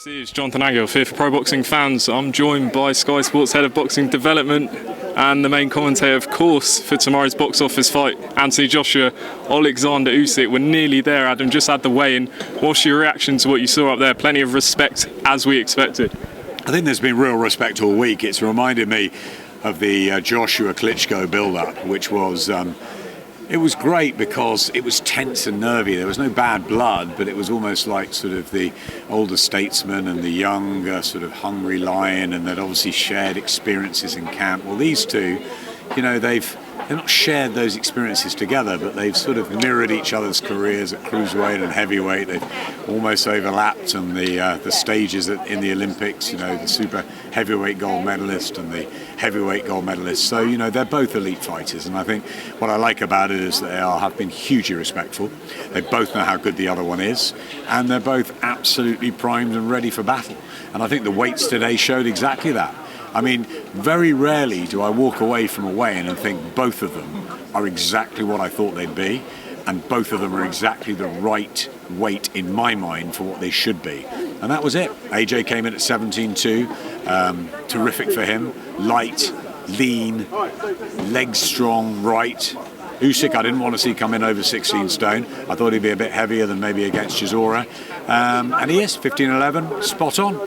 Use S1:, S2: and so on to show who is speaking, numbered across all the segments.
S1: This is Jonathan Aghill here for Pro Boxing Fans. I'm joined by Sky Sports Head of Boxing Development and the main commentator, of course, for tomorrow's box office fight, Anthony Joshua, Oleksandr Usyk. We're nearly there, Adam, just had the weigh-in. What's your reaction to what you saw up there? Plenty of respect, as we expected.
S2: I think there's been real respect all week. It's reminded me of the Joshua-Klitschko build-up, which was... it was great because it was tense and nervy. There was no bad blood, but it was almost like sort of the older statesman and the young sort of hungry lion, and they'd obviously shared experiences in camp. Well, these two, you know, they've not shared those experiences together, but they've sort of mirrored each other's careers at cruiserweight and heavyweight. They've almost overlapped on the stages in the Olympics, you know, the super heavyweight gold medalist and the heavyweight gold medalist. So, you know, they're both elite fighters, and I think what I like about it is they have been hugely respectful. They both know how good the other one is, and they're both absolutely primed and ready for battle. And I think the weights today showed exactly that. I mean, very rarely do I walk away from a weigh-in and think both of them are exactly what I thought they'd be, and both of them are exactly the right weight in my mind for what they should be. And that was it. AJ came in at 17.2, terrific for him. Light, lean, legs strong, right. Usyk, I didn't want to see come in over 16 stone. I thought he'd be a bit heavier than maybe against Chisora. And he is, 15.11, spot on.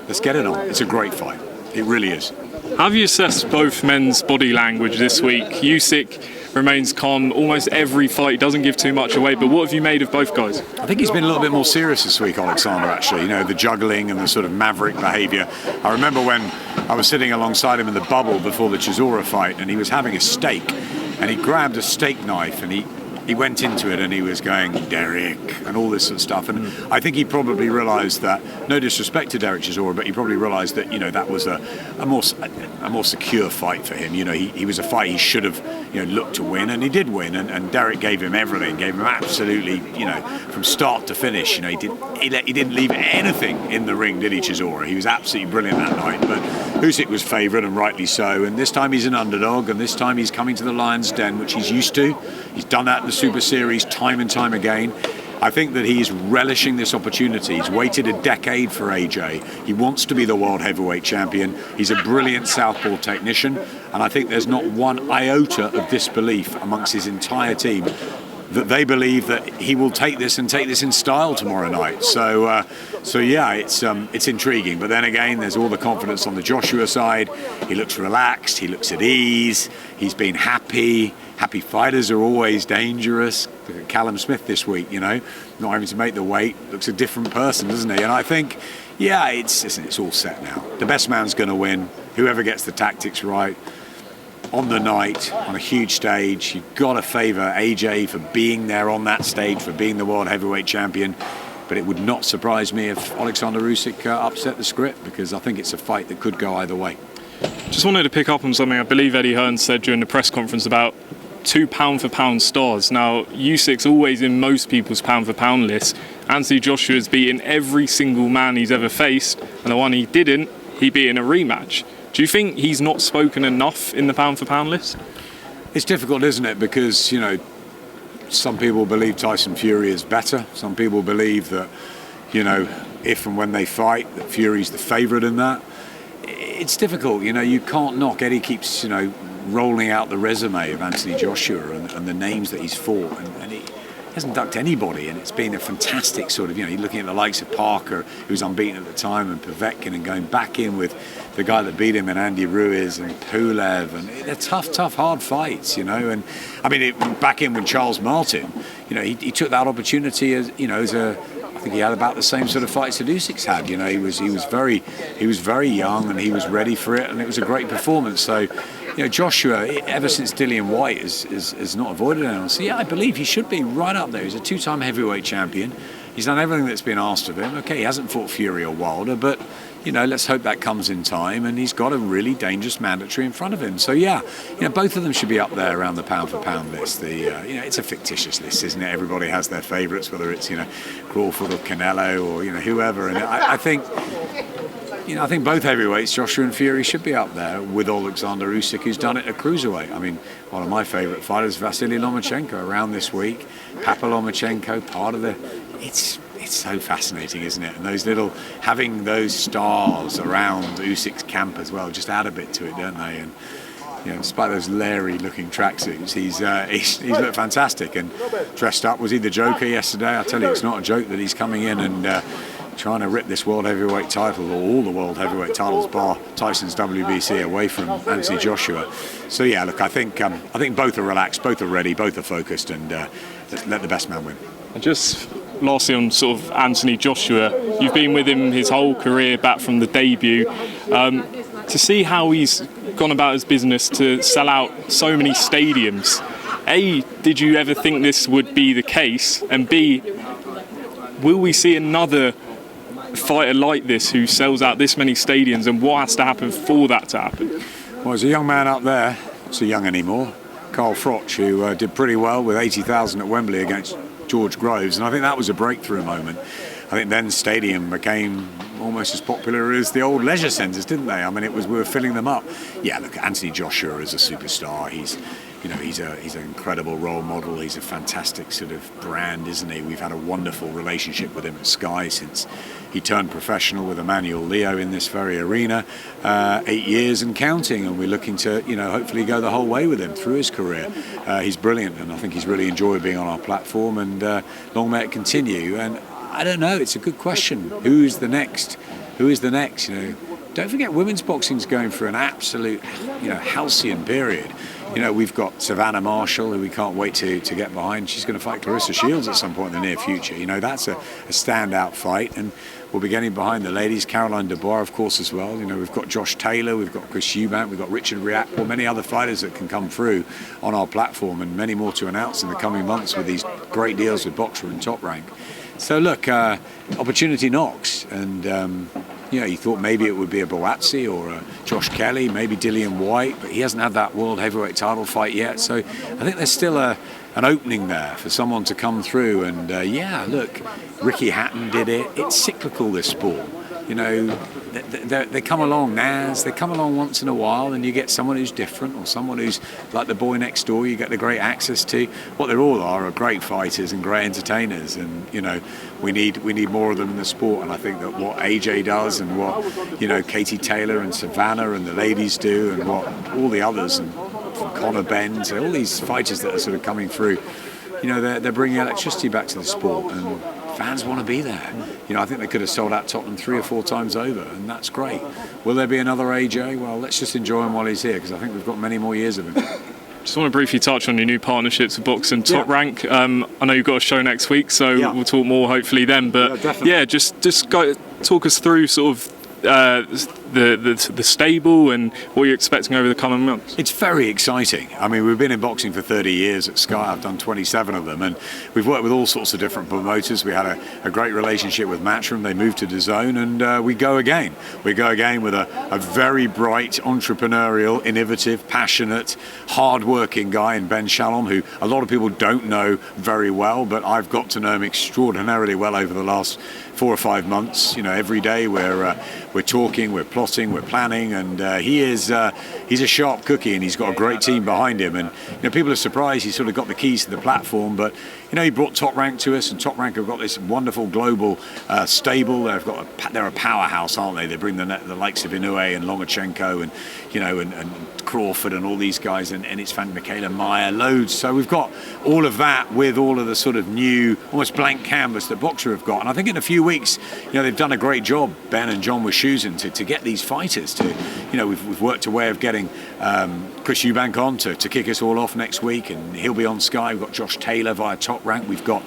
S2: Let's get it on. It's a great fight. It really is.
S1: Have you assessed both men's body language this week? Usyk remains calm almost every fight. He doesn't give too much away. But what have you made of both guys?
S2: I think he's been a little bit more serious this week, Oleksandr, actually. You know, the juggling and the sort of maverick behaviour. I remember when I was sitting alongside him in the bubble before the Chisora fight, and he was having a steak, and he grabbed a steak knife and he went into it and he was going, Derek, and all this sort of stuff. And I think he probably realised that, no disrespect to Derek Chisora, but he probably realised that, you know, that was a more secure fight for him. You know, he was a fight he should have, you know, looked to win, and he did win. And Derek gave him everything, gave him absolutely, you know, from start to finish. You know, he didn't leave anything in the ring, did he, Chisora? He was absolutely brilliant that night. But Usyk was favourite, and rightly so. And this time he's an underdog, and this time he's coming to the Lion's Den, which he's used to. He's done that in the Super Series time and time again. I think that he's relishing this opportunity. He's waited a decade for AJ. He wants to be the world heavyweight champion. He's a brilliant southpaw technician, and I think there's not one iota of disbelief amongst his entire team that they believe that he will take this in style tomorrow night. So yeah, it's intriguing. But then again, there's all the confidence on the Joshua side. He looks relaxed. He looks at ease. He's been happy. Happy fighters are always dangerous. Look at Callum Smith this week, you know, not having to make the weight. Looks a different person, doesn't he? And I think, yeah, it's all set now. The best man's going to win. Whoever gets the tactics right on the night, on a huge stage. You've got to favour AJ for being there on that stage, for being the world heavyweight champion. But it would not surprise me if Oleksandr Usyk upset the script, because I think it's a fight that could go either way.
S1: Just wanted to pick up on something I believe Eddie Hearn said during the press conference about 2 pound-for-pound stars. Now, Usyk's always in most people's pound-for-pound lists. Anthony Joshua's beaten every single man he's ever faced, and the one he didn't, he beat in a rematch. Do you think he's not spoken enough in the pound-for-pound list?
S2: It's difficult, isn't it? Because, you know, some people believe Tyson Fury is better. Some people believe that, you know, if and when they fight, that Fury's the favourite in that. It's difficult, you know, you can't knock. Eddie keeps, you know, rolling out the resume of Anthony Joshua and the names that he's fought, and he hasn't ducked anybody, and it's been a fantastic sort of, you know, you're looking at the likes of Parker, who was unbeaten at the time, and Povetkin, and going back in with the guy that beat him, and Andy Ruiz and Pulev, and they're tough, hard fights, you know. And I mean, back in with Charles Martin, you know, he took that opportunity as, you know, I think he had about the same sort of fights that Usyk's had. You know, he was very young, and he was ready for it, and it was a great performance. So, you know, Joshua, ever since Dillian White has not avoided anyone. So yeah, I believe he should be right up there. He's a 2-time heavyweight champion. He's done everything that's been asked of him. Okay, he hasn't fought Fury or Wilder, but, you know, let's hope that comes in time. And he's got a really dangerous mandatory in front of him. So yeah, you know, both of them should be up there around the pound-for-pound list. You know, it's a fictitious list, isn't it? Everybody has their favourites, whether it's, you know, Crawford or Canelo or, you know, whoever. And I think, you know, I think both heavyweights, Joshua and Fury, should be up there with Oleksandr Usyk, who's done it at cruiserweight. I mean, one of my favourite fighters, Vasily Lomachenko, around this week. Papa Lomachenko, part of the... It's it's so fascinating, isn't it? And having those stars around Usyk's camp as well, just add a bit to it, don't they? And despite those leery-looking tracksuits, he's looked fantastic and dressed up. Was he the Joker yesterday? I tell you, it's not a joke that he's coming in and trying to rip this world heavyweight title, or all the world heavyweight titles, bar Tyson's WBC, away from Anthony Joshua. So yeah, look, I think both are relaxed, both are ready, both are focused, and let the best man win.
S1: And just lastly on sort of Anthony Joshua, you've been with him his whole career back from the debut. To see how he's gone about his business to sell out so many stadiums, A, did you ever think this would be the case? And B, will we see another fighter like this who sells out this many stadiums, and what has to happen for that to happen?
S2: Well, there's a young man up there, not so young anymore, Carl Froch, who did pretty well with 80,000 at Wembley against George Groves, and I think that was a breakthrough moment. I think then stadium became almost as popular as the old leisure centres, didn't they? I mean, we were filling them up. Yeah, look, Anthony Joshua is a superstar. He's an incredible role model. He's a fantastic sort of brand, isn't he? We've had a wonderful relationship with him at Sky since he turned professional with Emmanuel Leo in this very arena, 8 years and counting, and we're looking to, hopefully go the whole way with him through his career. He's brilliant, and I think he's really enjoyed being on our platform, and long may it continue. And I don't know, it's a good question. Who is the next? Don't forget, women's boxing's going through an absolute, halcyon period. We've got Savannah Marshall, who we can't wait to get behind. She's going to fight Clarissa Shields at some point in the near future. That's a standout fight, and we'll be getting behind the ladies. Caroline Dubois, of course, as well. We've got Josh Taylor, we've got Chris Eubank, we've got Richard Riakporhe, many other fighters that can come through on our platform, and many more to announce in the coming months with these great deals with Boxer and Top Rank. So look, opportunity knocks, and you thought maybe it would be a Boatsi or a Josh Kelly, maybe Dillian White, but he hasn't had that world heavyweight title fight yet. So I think there's still an opening there for someone to come through. And look, Ricky Hatton did it. It's cyclical, this sport. They come along, Naz, they come along once in a while, and you get someone who's different, or someone who's like the boy next door you get the great access to. What they all are great fighters and great entertainers, and we need more of them in the sport. And I think that what AJ does, and what Katie Taylor and Savannah and the ladies do, and what all the others, and Conor Benn, so all these fighters that are sort of coming through, they're bringing electricity back to the sport, and fans want to be there. I think they could have sold out Tottenham 3 or 4 times over, and that's great. Will there be another AJ? Well, let's just enjoy him while he's here, because I think we've got many more years of him.
S1: Just want to briefly touch on your new partnerships with Box and Top Rank. I know you've got a show next week, so we'll talk more hopefully then. But just talk us through sort of the stable and what you're expecting over the coming months.
S2: It's very exciting. I mean, we've been in boxing for 30 years at Sky. I've done 27 of them, and we've worked with all sorts of different promoters. We had a great relationship with Matchroom. They moved to DAZN, and we go again. We go again with a very bright, entrepreneurial, innovative, passionate, hard-working guy in Ben Shalom, who a lot of people don't know very well, but I've got to know him extraordinarily well over the last 4 or 5 months. Every day we're talking, we're plotting, we're planning, and he's a sharp cookie, and he's got a great team behind him. And people are surprised he's sort of got the keys to the platform, but he brought Top Rank to us, and Top Rank have got this wonderful global stable. They're a powerhouse, aren't they? They bring the likes of Inoue and Lomachenko and and Crawford and all these guys, and it's Michaela Meyer, loads. So we've got all of that with all of the sort of new, almost blank canvas that Boxer have got. And I think in a few weeks, they've done a great job, Ben and John Wischusen, to get these fighters to, we've worked a way of getting Chris Eubank on to kick us all off next week, and he'll be on Sky. We've got Josh Taylor via Top Rank. We've got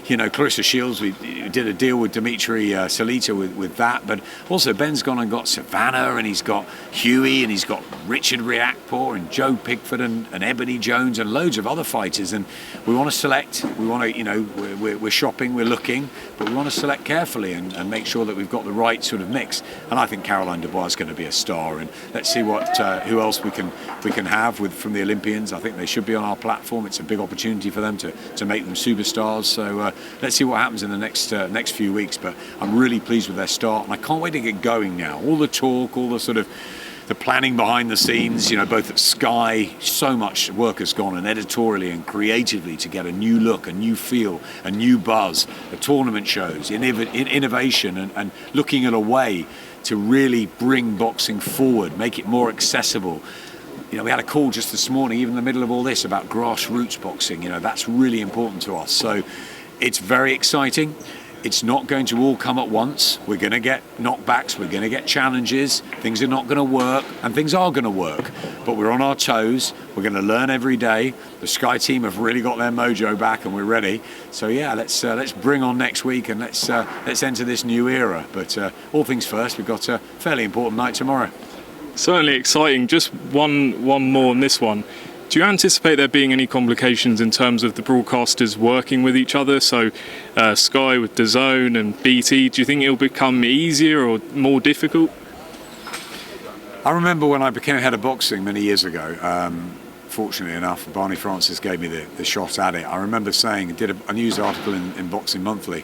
S2: Clarissa Shields. We did a deal with Dimitri Salita with that, but also Ben's gone and got Savannah, and he's got Huey, and he's got Richard Riakporhe and Joe Pigford and Ebony Jones and loads of other fighters. And we want to select. We want to, we're shopping, we're looking, but we want to select carefully and make sure that we've got the right sort of mix. And I think Caroline Dubois is going to be a star. And let's see who else we can have from the Olympians. I think they should be on our platform. It's a big opportunity for them to make them superstars. So let's see what happens in the next few weeks. But I'm really pleased with their start, and I can't wait to get going now. All the talk, all the sort of the planning behind the scenes, both at Sky, so much work has gone in editorially and creatively to get a new look, a new feel, a new buzz, the tournament shows, innovation, and looking at a way to really bring boxing forward, make it more accessible. We had a call just this morning, even in the middle of all this, about grassroots boxing. That's really important to us. So it's very exciting. It's not going to all come at once. We're going to get knockbacks, we're going to get challenges, things are not going to work, and things are going to work. But we're on our toes, we're going to learn every day. The Sky team have really got their mojo back and we're ready. So yeah, let's bring on next week and let's enter this new era. But all things first, we've got a fairly important night tomorrow.
S1: Certainly exciting. Just one more on this one. Do you anticipate there being any complications in terms of the broadcasters working with each other? So Sky with DAZN and BT, do you think it'll become easier or more difficult?
S2: I remember when I became head of boxing many years ago, fortunately enough, Barney Francis gave me the shot at it. I remember did a news article in Boxing Monthly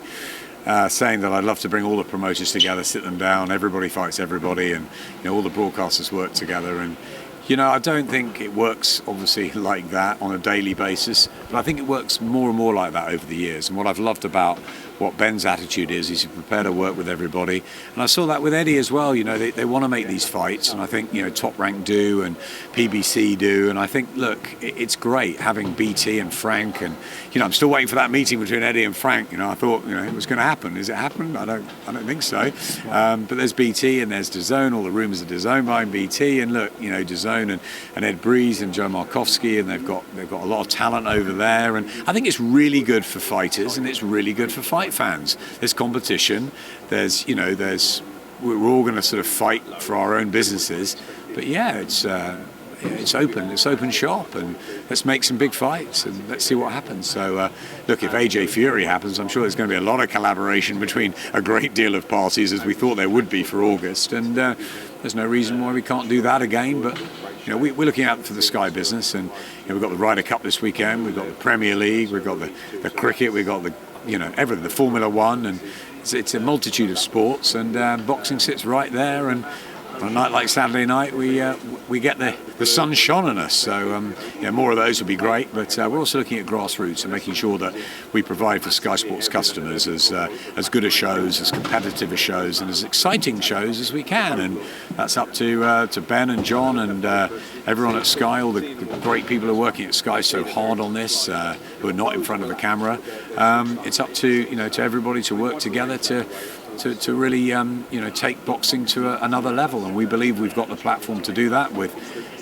S2: saying that I'd love to bring all the promoters together, sit them down, everybody fights everybody, and all the broadcasters work together. And I don't think it works, obviously, like that on a daily basis, but I think it works more and more like that over the years. And what I've loved about what Ben's attitude is he's prepared to work with everybody. And I saw that with Eddie as well. They want to make these fights, and I think, Top Rank do and PBC do. And I think, look, it's great having BT and Frank. And, I'm still waiting for that meeting between Eddie and Frank. I thought, it was going to happen. Is it happened? I don't think so. But there's BT and there's DAZN, all the rumours of DAZN buying BT. And look, DAZN and Ed Breeze and Joe Markowski, and they've got a lot of talent over there. And I think it's really good for fighters and it's really good for fight fans. There's competition. We're all going to sort of fight for our own businesses. But yeah, it's open shop, and let's make some big fights and let's see what happens. So look, if AJ Fury happens, I'm sure there's going to be a lot of collaboration between a great deal of parties, as we thought there would be for August. And there's no reason why we can't do that again. But we're looking out for the Sky business, and we've got the Ryder Cup this weekend, we've got the Premier League, we've got the cricket, we've got the everything, the Formula One, and it's a multitude of sports, and boxing sits right there. And on a night like Saturday night, we get the sun shone on us. So more of those would be great. But we're also looking at grassroots and making sure that we provide for Sky Sports customers as good a shows, as competitive a shows, and as exciting shows as we can. And that's up to Ben and John and everyone at Sky, all the great people who are working at Sky so hard on this, who are not in front of the camera. It's up to to everybody to work together to really take boxing to another level, and we believe we've got the platform to do that with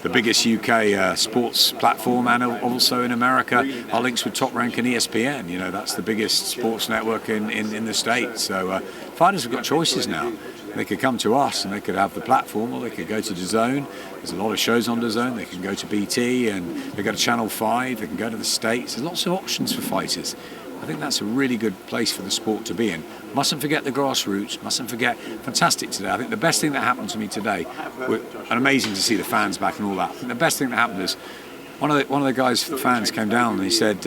S2: the biggest UK sports platform, and also in America our links with Top Rank and ESPN. That's the biggest sports network in the States. So fighters have got choices now. They could come to us and they could have the platform, or they could go to DAZN. There's a lot of shows on DAZN. They can go to BT, and they go to Channel 5. They can go to the States. There's lots of options for fighters. I think that's a really good place for the sport to be in. Mustn't forget the grassroots, mustn't forget, fantastic today. I think the best thing that happened to me today, and amazing to see the fans back and all that. I think the best thing that happened is one of the guys, the fans, came down and he said,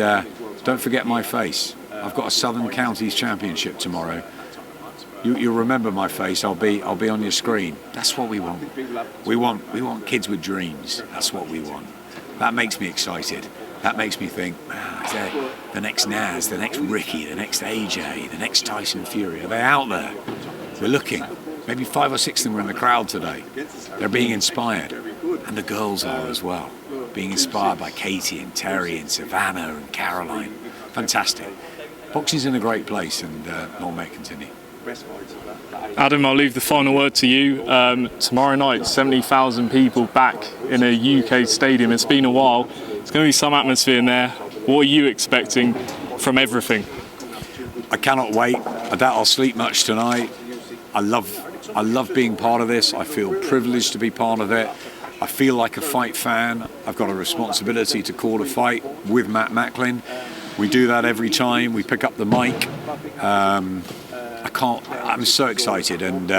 S2: don't forget my face. I've got a Southern Counties Championship tomorrow. You'll remember my face. I'll be on your screen. That's what we want. We want kids with dreams. That's what we want. That makes me excited. That makes me think, the next Naz, the next Ricky, the next AJ, the next Tyson Fury, are they out there? We're looking. Maybe 5 or 6 of them were in the crowd today. They're being inspired. And the girls are as well. Being inspired by Katie and Terry and Savannah and Caroline. Fantastic. Boxing's in a great place, and long may it continue.
S1: Adam, I'll leave the final word to you. Tomorrow night, 70,000 people back in a UK stadium. It's been a while. It's going to be some atmosphere in there. What are you expecting from everything?
S2: I cannot wait. I doubt I'll sleep much tonight. I love being part of this. I feel privileged to be part of it. I feel like a fight fan. I've got a responsibility to call a fight with Matt Macklin. We do that every time we pick up the mic. I'm so excited, and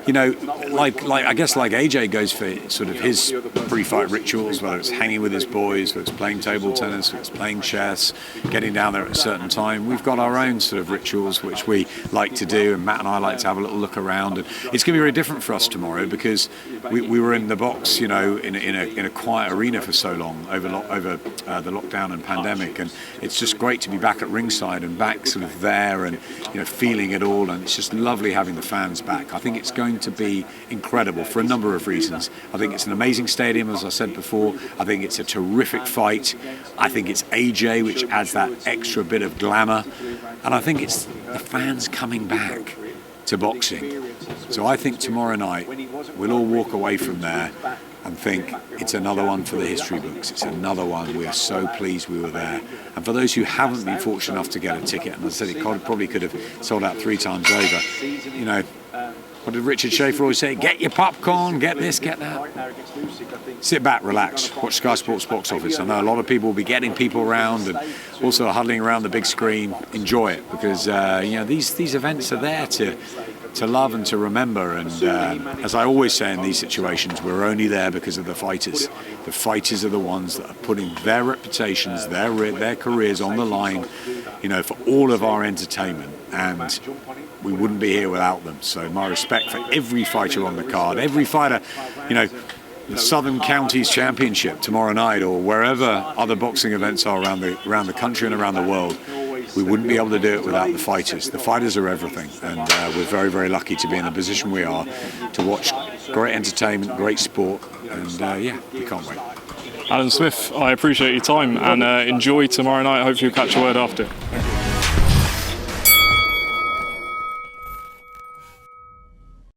S2: you know, like I guess like AJ goes for sort of his pre-fight rituals, whether it's hanging with his boys, whether it's playing table tennis, whether it's playing chess, getting down there at a certain time. We've got our own sort of rituals which we like to do, and Matt and I like to have a little look around. And it's going to be very different for us tomorrow because we were in the box, you know, in a quiet arena for so long over the lockdown and pandemic, and it's just great to be back at ringside and back sort of there and, you know, feeling it all, and it's just lovely having the fans back. I think it's going to be incredible for a number of reasons. I think it's an amazing stadium, as I said before. I think it's a terrific fight. I think it's AJ, which adds that extra bit of glamour, and I think it's the fans coming back to boxing. So I think tomorrow night we'll all walk away from there and think it's another one for the history books. It's another one. We are so pleased we were there. And for those who haven't been fortunate enough to get a ticket, and as I said, it probably could have sold out 3 times over, you know, what did Richard Schaefer always say? Get your popcorn, get this, get that. Sit back, relax, watch Sky Sports box office. I know a lot of people will be getting people around and also huddling around the big screen. Enjoy it, because you know, these events are there to love and to remember. And as I always say in these situations, we're only there because of the fighters. The fighters are the ones that are putting their reputations, their careers on the line, you know, for all of our entertainment. And we wouldn't be here without them. So my respect for every fighter on the card, every fighter, you know, the Southern Counties Championship tomorrow night, or wherever other boxing events are around the country and around the world. We wouldn't be able to do it without the fighters. The fighters are everything, and we're very, very lucky to be in the position we are to watch great entertainment, great sport, and yeah, we can't wait.
S1: Alan Smith, I appreciate your time and enjoy tomorrow night. Hopefully you'll catch a word after.